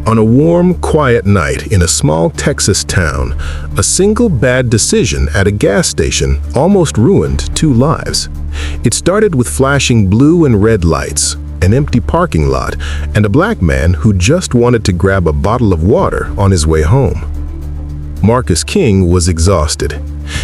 On a warm, quiet night in a small Texas town, a single bad decision at a gas station almost ruined 2 lives. It started with flashing blue and red lights, an empty parking lot, and a black man who just wanted to grab a bottle of water on his way home. Marcus King was exhausted.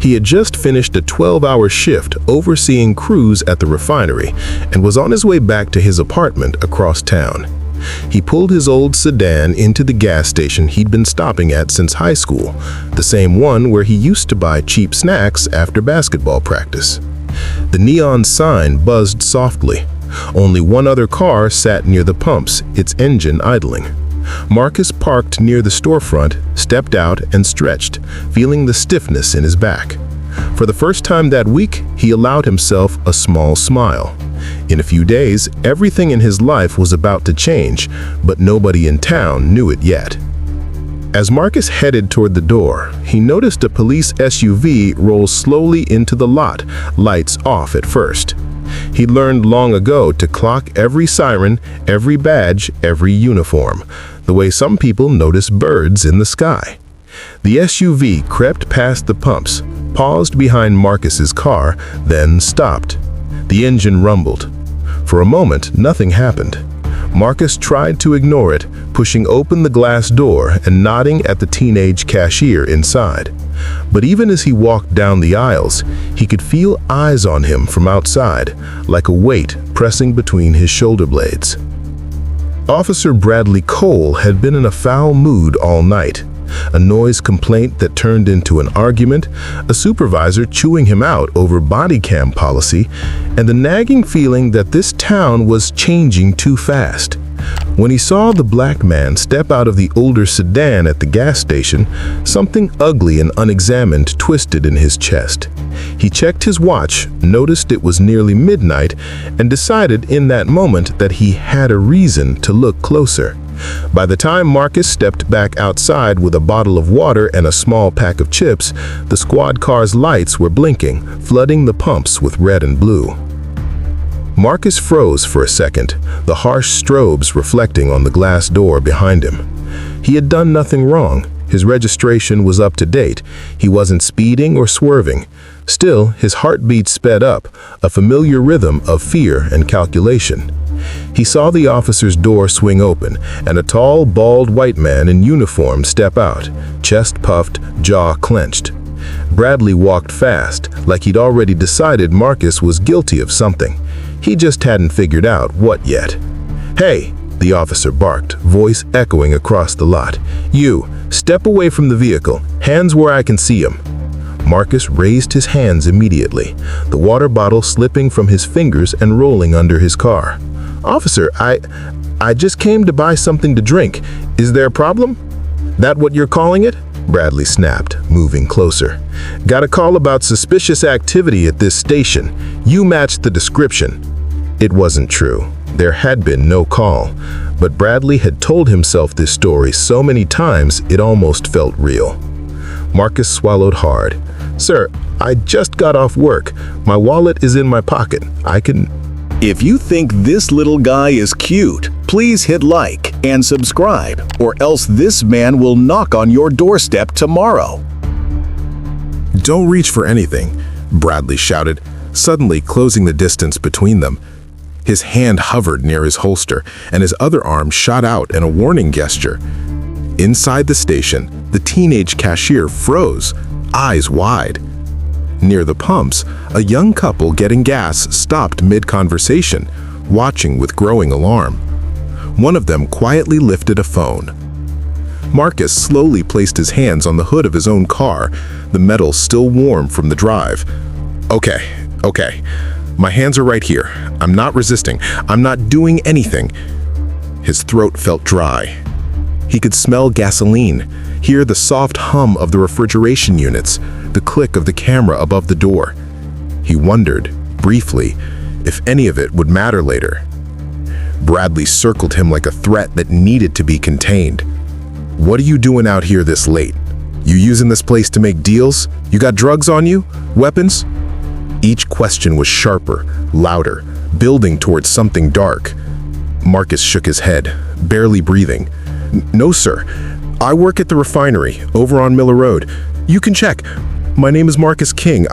He had just finished a 12-hour shift overseeing crews at the refinery and was on his way back to his apartment across town. He pulled his old sedan into the gas station he'd been stopping at since high school, the same one where he used to buy cheap snacks after basketball practice. The neon sign buzzed softly. Only one other car sat near the pumps, its engine idling. Marcus parked near the storefront, stepped out, and stretched, feeling the stiffness in his back. For the first time that week, he allowed himself a small smile. In a few days, everything in his life was about to change, but nobody in town knew it yet. As Marcus headed toward the door, he noticed a police SUV roll slowly into the lot, lights off at first. He'd learned long ago to clock every siren, every badge, every uniform, the way some people notice birds in the sky. The SUV crept past the pumps, paused behind Marcus's car, then stopped. The engine rumbled. For a moment, nothing happened. Marcus tried to ignore it, pushing open the glass door and nodding at the teenage cashier inside. But even as he walked down the aisles, he could feel eyes on him from outside, like a weight pressing between his shoulder blades. Officer Bradley Cole had been in a foul mood all night. A noise complaint that turned into an argument, a supervisor chewing him out over body cam policy, and the nagging feeling that this town was changing too fast. When he saw the black man step out of the older sedan at the gas station, something ugly and unexamined twisted in his chest. He checked his watch, noticed it was nearly midnight, and decided in that moment that he had a reason to look closer. By the time Marcus stepped back outside with a bottle of water and a small pack of chips, the squad car's lights were blinking, flooding the pumps with red and blue. Marcus froze for a second, the harsh strobes reflecting on the glass door behind him. He had done nothing wrong. His registration was up to date. He wasn't speeding or swerving. Still, his heartbeat sped up, a familiar rhythm of fear and calculation. He saw the officer's door swing open and a tall, bald white man in uniform step out, chest puffed, jaw clenched. Bradley walked fast, like he'd already decided Marcus was guilty of something. He just hadn't figured out what yet. "Hey," the officer barked, voice echoing across the lot. "You, step away from the vehicle, hands where I can see them." Marcus raised his hands immediately, the water bottle slipping from his fingers and rolling under his car. "Officer, I just came to buy something to drink. Is there a problem?" "That what you're calling it?" Bradley snapped, moving closer. "Got a call about suspicious activity at this station. You matched the description." It wasn't true. There had been no call, but Bradley had told himself this story so many times it almost felt real. Marcus swallowed hard. "Sir, I just got off work. My wallet is in my pocket. I can..." If you think this little guy is cute, please hit like and subscribe, or else this man will knock on your doorstep tomorrow. "Don't reach for anything," Bradley shouted, suddenly closing the distance between them. His hand hovered near his holster, and his other arm shot out in a warning gesture. Inside the station, the teenage cashier froze, eyes wide. Near the pumps, a young couple getting gas stopped mid-conversation, watching with growing alarm. One of them quietly lifted a phone. Marcus slowly placed his hands on the hood of his own car, the metal still warm from the drive. Okay. My hands are right here. I'm not resisting. I'm not doing anything." His throat felt dry. He could smell gasoline, hear the soft hum of the refrigeration units, the click of the camera above the door. He wondered, briefly, if any of it would matter later. Bradley circled him like a threat that needed to be contained. "What are you doing out here this late? You using this place to make deals? You got drugs on you? Weapons?" Each question was sharper, louder, building towards something dark. Marcus shook his head, barely breathing. No, sir. I work at the refinery, over on Miller Road. You can check. My name is Marcus King.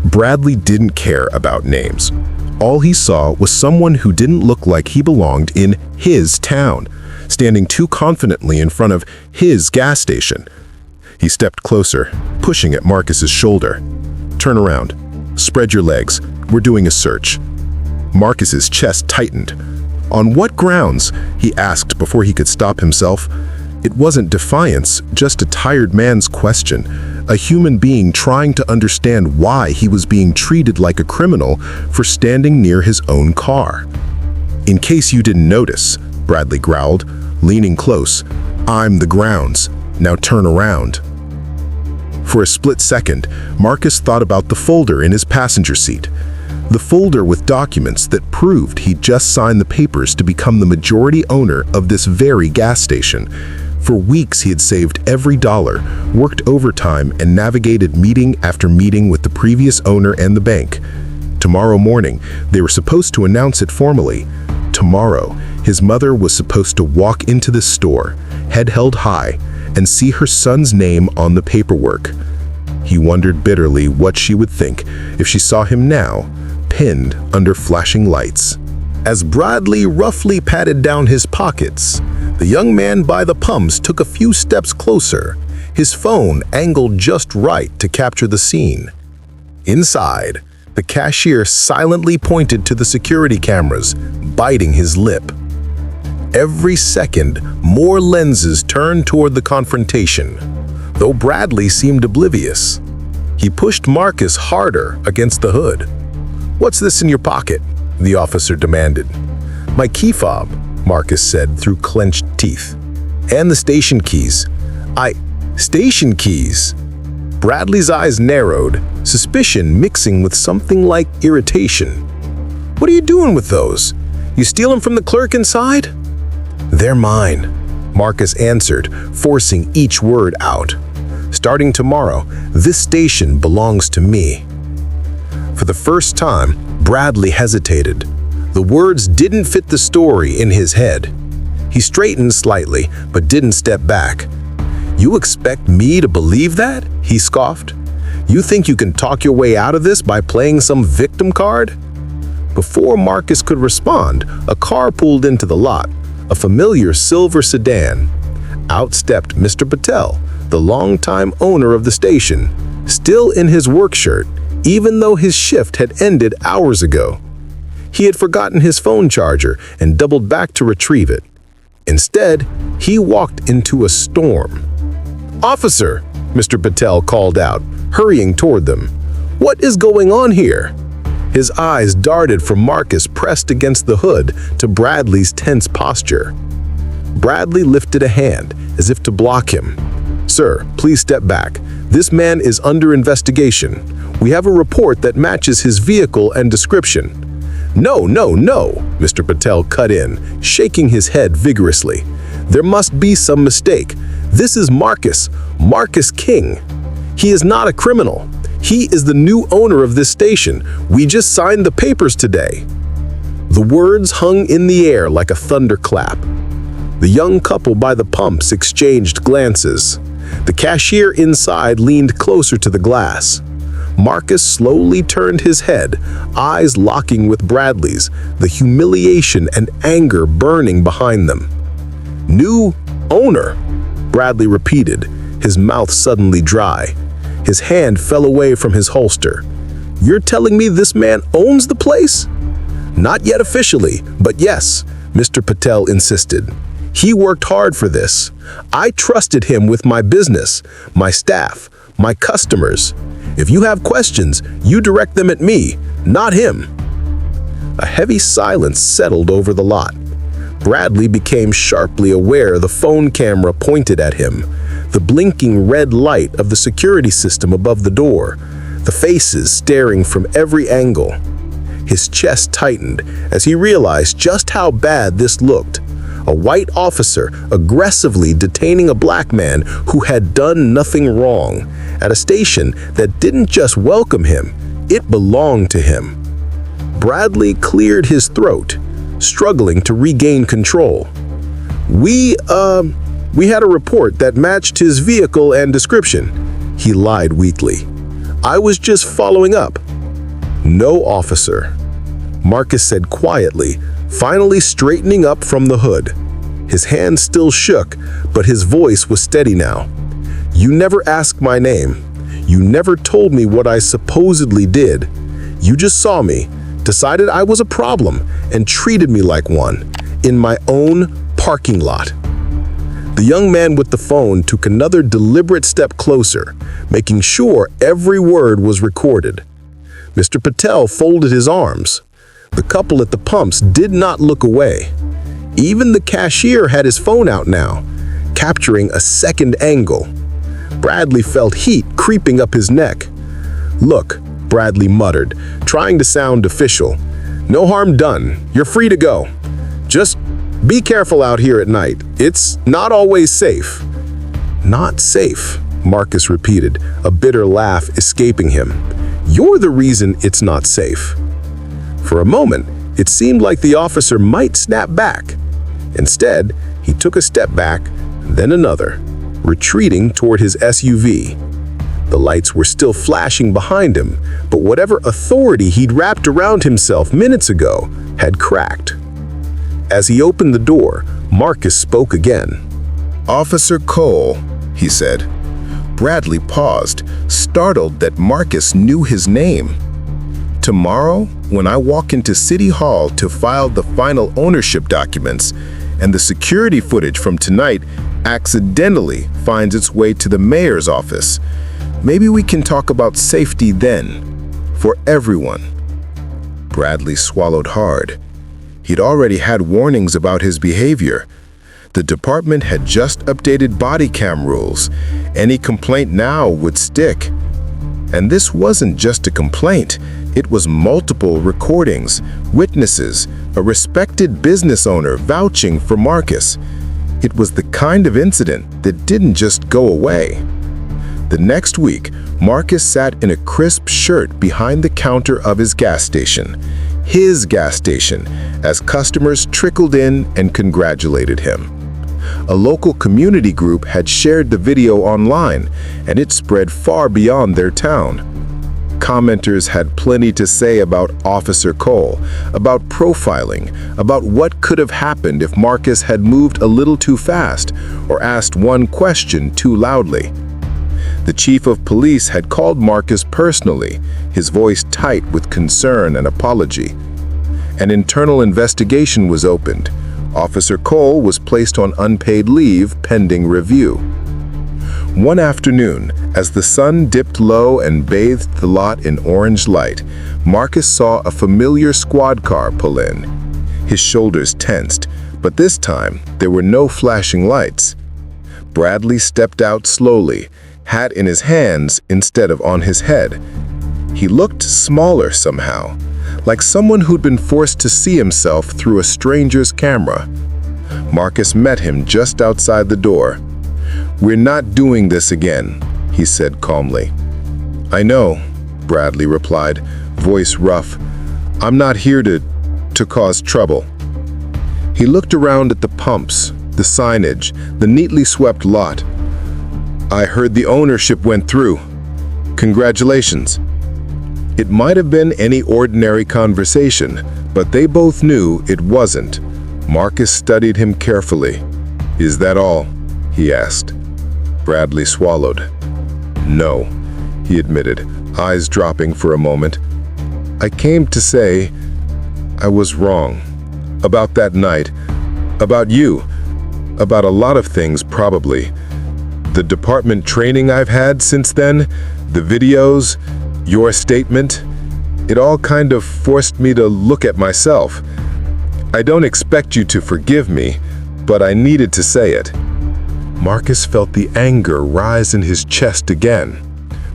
Bradley didn't care about names. All he saw was someone who didn't look like he belonged in his town, standing too confidently in front of his gas station. He stepped closer, pushing at Marcus's shoulder. Turn around. Spread your legs. We're doing a search. Marcus's chest tightened. On what grounds? He asked before he could stop himself. It wasn't defiance, just a tired man's question, a human being trying to understand why he was being treated like a criminal for standing near his own car. In case you didn't notice, Bradley growled, leaning close, I'm the grounds. Now turn around. For a split second, Marcus thought about the folder in his passenger seat. The folder with documents that proved he'd just signed the papers to become the majority owner of this very gas station. For weeks he had saved every dollar, worked overtime, and navigated meeting after meeting with the previous owner and the bank. Tomorrow morning, they were supposed to announce it formally. Tomorrow, his mother was supposed to walk into the store, head held high, and see her son's name on the paperwork. He wondered bitterly what she would think if she saw him now, pinned under flashing lights. As Bradley roughly patted down his pockets, the young man by the pumps took a few steps closer, his phone angled just right to capture the scene. Inside, the cashier silently pointed to the security cameras, biting his lip. Every second, more lenses turned toward the confrontation, though Bradley seemed oblivious. He pushed Marcus harder against the hood. "What's this in your pocket?" the officer demanded. "My key fob," Marcus said through clenched teeth. "And the station keys." Station keys?" Bradley's eyes narrowed, suspicion mixing with something like irritation. "What are you doing with those? You steal them from the clerk inside?" "They're mine," Marcus answered, forcing each word out. "Starting tomorrow, this station belongs to me." For the first time, Bradley hesitated. The words didn't fit the story in his head. He straightened slightly, but didn't step back. "You expect me to believe that?" he scoffed. "You think you can talk your way out of this by playing some victim card?" Before Marcus could respond, a car pulled into the lot, a familiar silver sedan. Out stepped Mr. Patel, the longtime owner of the station, still in his work shirt, even though his shift had ended hours ago. He had forgotten his phone charger and doubled back to retrieve it. Instead, he walked into a storm. "Officer!" Mr. Patel called out, hurrying toward them. "What is going on here?" His eyes darted from Marcus pressed against the hood to Bradley's tense posture. Bradley lifted a hand, as if to block him. "Sir, please step back. This man is under investigation. We have a report that matches his vehicle and description." "No, no, no," Mr. Patel cut in, shaking his head vigorously. "There must be some mistake. This is Marcus King. He is not a criminal. He is the new owner of this station. We just signed the papers today." The words hung in the air like a thunderclap. The young couple by the pumps exchanged glances. The cashier inside leaned closer to the glass. Marcus slowly turned his head, eyes locking with Bradley's, the humiliation and anger burning behind them. "New owner," Bradley repeated, his mouth suddenly dry. His hand fell away from his holster. "You're telling me this man owns the place?" "Not yet officially, but yes," Mr. Patel insisted. "He worked hard for this. I trusted him with my business, my staff, my customers. If you have questions, you direct them at me, not him." A heavy silence settled over the lot. Bradley became sharply aware the phone camera pointed at him, the blinking red light of the security system above the door, the faces staring from every angle. His chest tightened as he realized just how bad this looked. A white officer aggressively detaining a black man who had done nothing wrong at a station that didn't just welcome him, it belonged to him. Bradley cleared his throat, struggling to regain control. We had a report that matched his vehicle and description. He lied weakly. I was just following up. No, officer, Marcus said quietly, finally straightening up from the hood. His hand still shook, but his voice was steady now. You never asked my name. You never told me what I supposedly did. You just saw me, decided I was a problem, and treated me like one, in my own parking lot. The young man with the phone took another deliberate step closer, making sure every word was recorded. Mr. Patel folded his arms. The couple at the pumps did not look away. Even the cashier had his phone out now, capturing a second angle. Bradley felt heat creeping up his neck. Look, Bradley muttered, trying to sound official. No harm done. You're free to go. Just be careful out here at night. It's not always safe. Not safe, Marcus repeated, a bitter laugh escaping him. You're the reason it's not safe. For a moment, it seemed like the officer might snap back. Instead, he took a step back, then another, retreating toward his SUV. The lights were still flashing behind him, but whatever authority he'd wrapped around himself minutes ago had cracked. As he opened the door, Marcus spoke again. Officer Cole, he said. Bradley paused, startled that Marcus knew his name. Tomorrow, when I walk into City Hall to file the final ownership documents, and the security footage from tonight accidentally finds its way to the mayor's office, maybe we can talk about safety then, for everyone. Bradley swallowed hard. He'd already had warnings about his behavior. The department had just updated body cam rules. Any complaint now would stick. And this wasn't just a complaint. It was multiple recordings, witnesses, a respected business owner vouching for Marcus. It was the kind of incident that didn't just go away. The next week, Marcus sat in a crisp shirt behind the counter of his gas station, as customers trickled in and congratulated him. A local community group had shared the video online, and it spread far beyond their town. Commenters had plenty to say about Officer Cole, about profiling, about what could have happened if Marcus had moved a little too fast or asked one question too loudly. The chief of police had called Marcus personally, his voice tight with concern and apology. An internal investigation was opened. Officer Cole was placed on unpaid leave pending review. One afternoon, as the sun dipped low and bathed the lot in orange light, Marcus saw a familiar squad car pull in. His shoulders tensed, but this time there were no flashing lights. Bradley stepped out slowly, hat in his hands instead of on his head. He looked smaller somehow, like someone who'd been forced to see himself through a stranger's camera. Marcus met him just outside the door. "We're not doing this again," he said calmly. "I know," Bradley replied, voice rough. "I'm not here to cause trouble." He looked around at the pumps, the signage, the neatly swept lot. "I heard the ownership went through. Congratulations." It might have been any ordinary conversation, but they both knew it wasn't. Marcus studied him carefully. "Is that all?" he asked. Bradley swallowed. "No," he admitted, eyes dropping for a moment. "I came to say I was wrong. About that night. About you. About a lot of things, probably. The department training I've had since then, the videos, your statement, it all kind of forced me to look at myself. I don't expect you to forgive me, but I needed to say it." Marcus felt the anger rise in his chest again.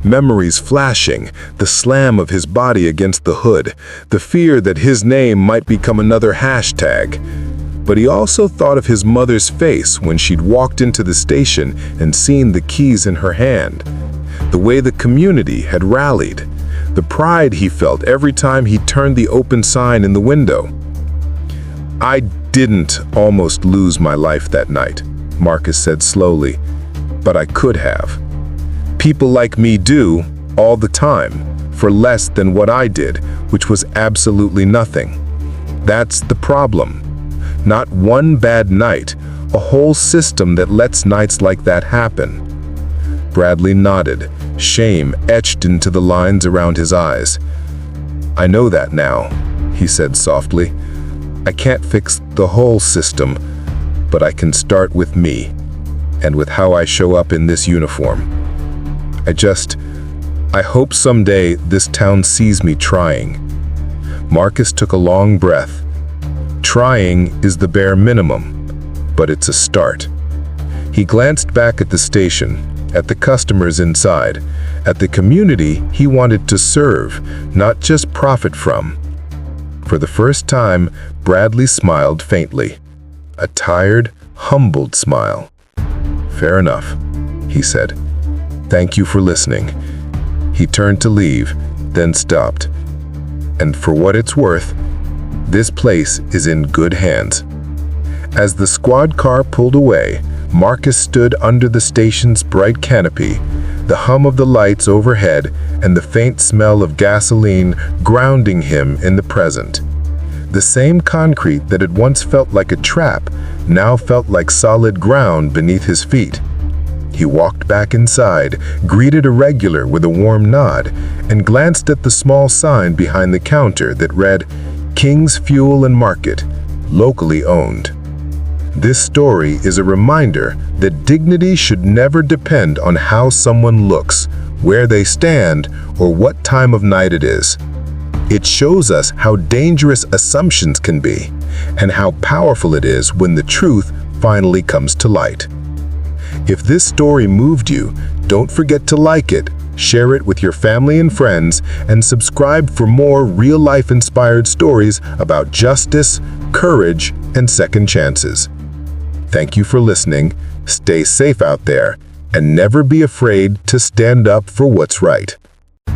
Memories flashing, the slam of his body against the hood, the fear that his name might become another hashtag. But he also thought of his mother's face when she'd walked into the station and seen the keys in her hand. The way the community had rallied. The pride he felt every time he turned the open sign in the window. "I didn't almost lose my life that night," Marcus said slowly, "but I could have. People like me do, all the time, for less than what I did, which was absolutely nothing. That's the problem. Not one bad night, a whole system that lets nights like that happen." Bradley nodded, shame etched into the lines around his eyes. "I know that now," he said softly. "I can't fix the whole system, but I can start with me, and with how I show up in this uniform. I hope someday this town sees me trying." Marcus took a long breath. Trying is the bare minimum, but it's a start. He glanced back at the station, at the customers inside, at the community he wanted to serve, not just profit from. For the first time, Bradley smiled faintly. A tired, humbled smile. "Fair enough," he said. "Thank you for listening." He turned to leave, then stopped. "And for what it's worth, this place is in good hands." As the squad car pulled away, Marcus stood under the station's bright canopy, the hum of the lights overhead and the faint smell of gasoline grounding him in the present. The same concrete that had once felt like a trap now felt like solid ground beneath his feet. He walked back inside, greeted a regular with a warm nod, and glanced at the small sign behind the counter that read, "King's Fuel and Market, locally owned." This story is a reminder that dignity should never depend on how someone looks, where they stand, or what time of night it is. It shows us how dangerous assumptions can be, and how powerful it is when the truth finally comes to light. If this story moved you, don't forget to like it, share it with your family and friends, and subscribe for more real-life inspired stories about justice, courage, and second chances. Thank you for listening, stay safe out there, and never be afraid to stand up for what's right.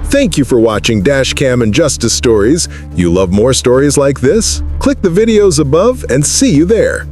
Thank you for watching DASHCAM and Justice Stories. You love more stories like this? Click the videos above and see you there.